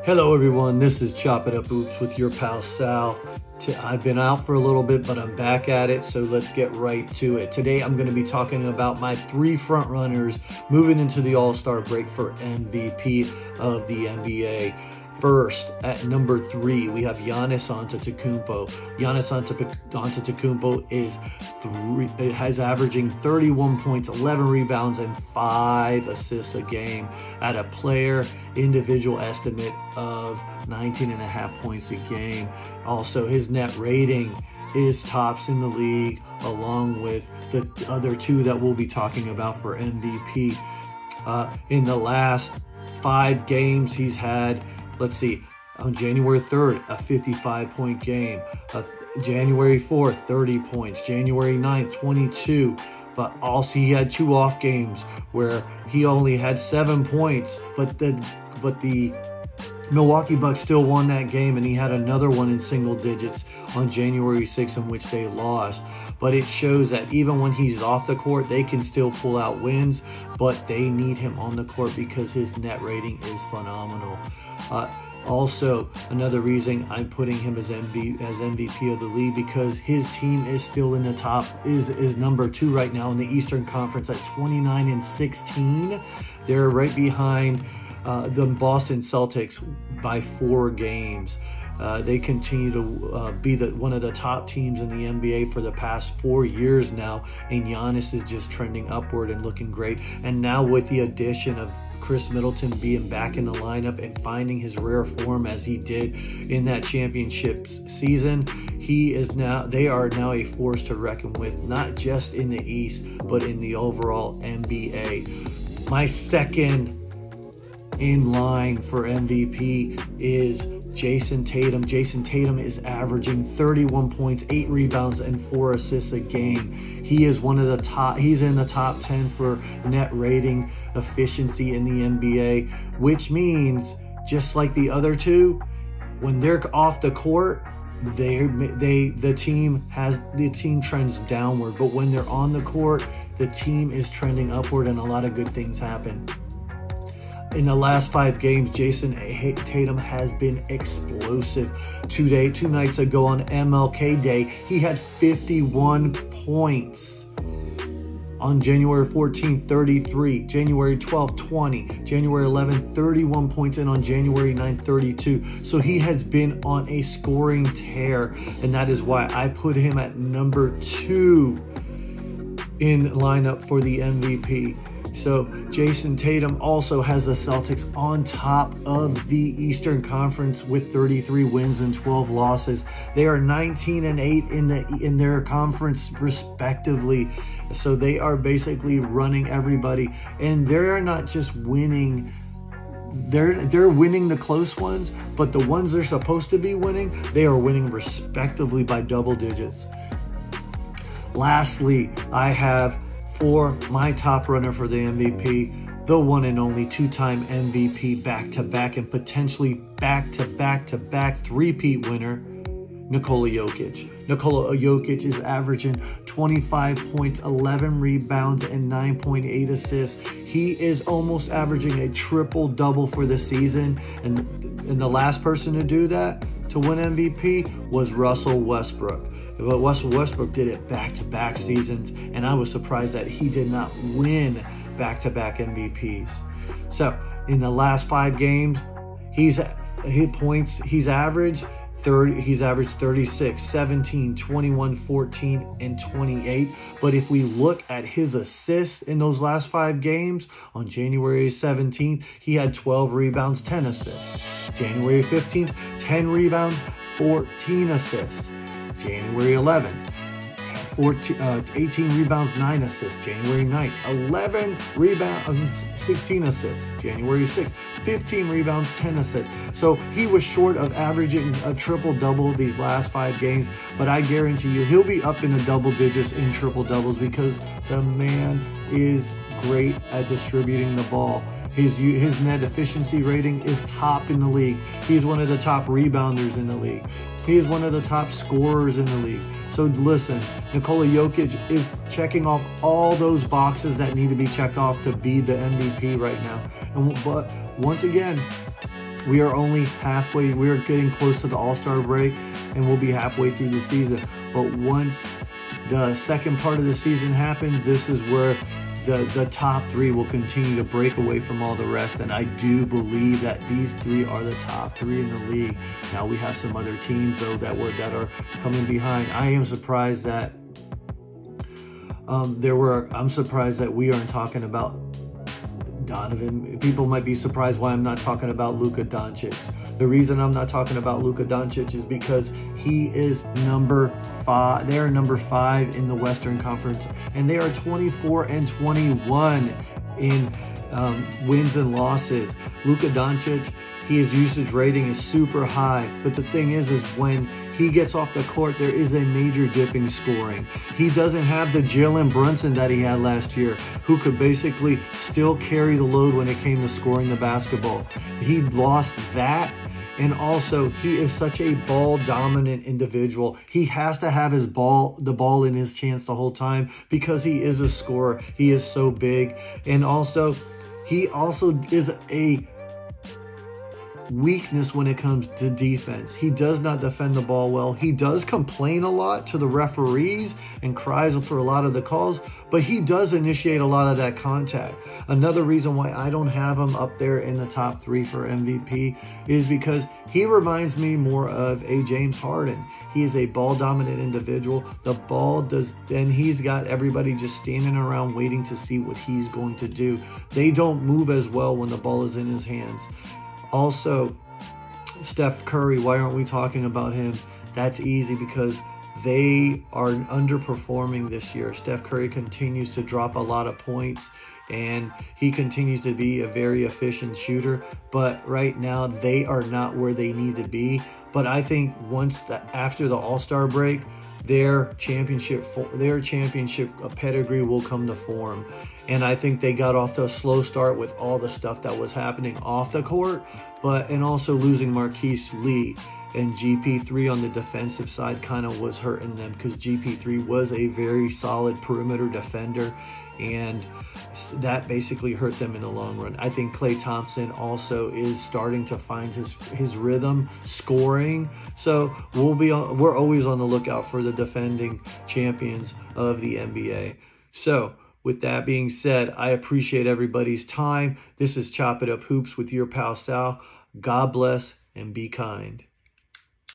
Hello everyone, this is Chop It Up Oops with your pal Sal. I've been out for a little bit, but I'm back at it, so let's get right to it. Today I'm going to be talking about my 3 front runners moving into the All-Star break for MVP of the NBA. First, at number 3, we have Giannis Antetokounmpo. Giannis Antetokounmpo has averaging 31 points, 11 rebounds, and 5 assists a game at a player individual estimate of 19.5 points a game. Also, his net rating is tops in the league, along with the other 2 that we'll be talking about for MVP. In the last 5 games, he's had, let's see, on January 3rd, a 55-point game. January 4th, 30 points. January 9th, 22. But also he had 2 off games where he only had 7 points, but the Milwaukee Bucks still won that game, and he had another one in single digits on January 6th in which they lost. But it shows that even when he's off the court, they can still pull out wins, but they need him on the court because his net rating is phenomenal. Also, another reason I'm putting him as MVP of the league, because his team is still in the top, is number 2 right now in the Eastern Conference at 29-16. They're right behind the Boston Celtics by 4 games. They continue to be one of the top teams in the NBA for the past 4 years now, and Giannis is just trending upward and looking great. And now with the addition of Chris Middleton being back in the lineup and finding his rare form as he did in that championship season, they are now a force to reckon with, not just in the East, but in the overall NBA. My second in line for MVP is Jayson Tatum. Jayson Tatum is averaging 31 points, 8 rebounds, and 4 assists a game. He is he's in the top 10 for net rating efficiency in the NBA, which means just like the other 2, when they're off the court, the team trends downward, but when they're on the court, the team is trending upward, and a lot of good things happen. In the last 5 games, Jayson Tatum has been explosive. 2 nights ago on MLK Day, he had 51 points. On January 14th, 33. January 12th, 20. January 11th, 31 points. And on January 9th, 32. So he has been on a scoring tear. And that is why I put him at number 2 in lineup for the MVP. So Jayson Tatum also has the Celtics on top of the Eastern Conference with 33 wins and 12 losses. They are 19-8 in their conference respectively. So they are basically running everybody, and they're not just winning. They're winning the close ones, but the ones they're supposed to be winning, they are winning respectively by double digits. Lastly, I have for my top runner for the MVP, the one and only 2-time MVP back-to-back and potentially back-to-back three-peat winner, Nikola Jokic. Nikola Jokic is averaging 25 points, 11 rebounds, and 9.8 assists. He is almost averaging a triple-double for the season, and the last person to do that, to win MVP, was Russell Westbrook. But Russell Westbrook did it back-to-back seasons, and I was surprised that he did not win back-to-back MVPs. So in the last 5 games, he's averaged 36, 17, 21, 14, and 28. But if we look at his assists in those last 5 games, on January 17th, he had 12 rebounds, 10 assists. January 15th, 10 rebounds, 14 assists. January 11th, 18 rebounds, 9 assists. January 9th, 11 rebounds, 16 assists. January 6th, 15 rebounds, 10 assists. So he was short of averaging a triple-double these last 5 games, but I guarantee you he'll be up in the double digits in triple-doubles because the man is great at distributing the ball. His net efficiency rating is top in the league. He's one of the top rebounders in the league. He is one of the top scorers in the league. So listen, Nikola Jokic is checking off all those boxes that need to be checked off to be the MVP right now. But once again, We are only halfway. We're getting close to the All-Star break, and we'll be halfway through the season. But once the second part of the season happens, this is where the top three will continue to break away from all the rest. And I do believe that these three are the top three in the league. Now we have some other teams though that are coming behind. I am surprised that I'm surprised that we aren't talking about Donovan. People might be surprised why I'm not talking about Luka Doncic. The reason I'm not talking about Luka Doncic is because he is number 5. They are number 5 in the Western Conference, and they are 24-21 in wins and losses. Luka Doncic, his usage rating is super high, but the thing is when he gets off the court, there is a major dip in scoring. He doesn't have the Jalen Brunson that he had last year, who could basically still carry the load when it came to scoring the basketball. He lost that, and also he is such a ball-dominant individual. He has to have the ball in his hands the whole time because he is a scorer. He is so big, and also he also is a weakness when it comes to defense. He does not defend the ball well. He does complain a lot to the referees and cries for a lot of the calls, but he does initiate a lot of that contact. Another reason why I don't have him up there in the top 3 for MVP is because he reminds me more of a James Harden. He is a ball-dominant individual. The ball does, and he's got everybody just standing around waiting to see what he's going to do. They don't move as well when the ball is in his hands. Also, Steph Curry, why aren't we talking about him? That's easy because they are underperforming this year. Steph Curry continues to drop a lot of points, and he continues to be a very efficient shooter. But right now, they are not where they need to be. But I think after the All-Star break, their championship pedigree will come to form. And I think they got off to a slow start with all the stuff that was happening off the court, and also losing Marquise Lee. And GP3 on the defensive side kind of was hurting them because GP3 was a very solid perimeter defender, and that basically hurt them in the long run. I think Klay Thompson also is starting to find his rhythm scoring. So we're always on the lookout for the defending champions of the NBA. So with that being said, I appreciate everybody's time. This is Chop It Up Hoops with your pal Sal. God bless and be kind.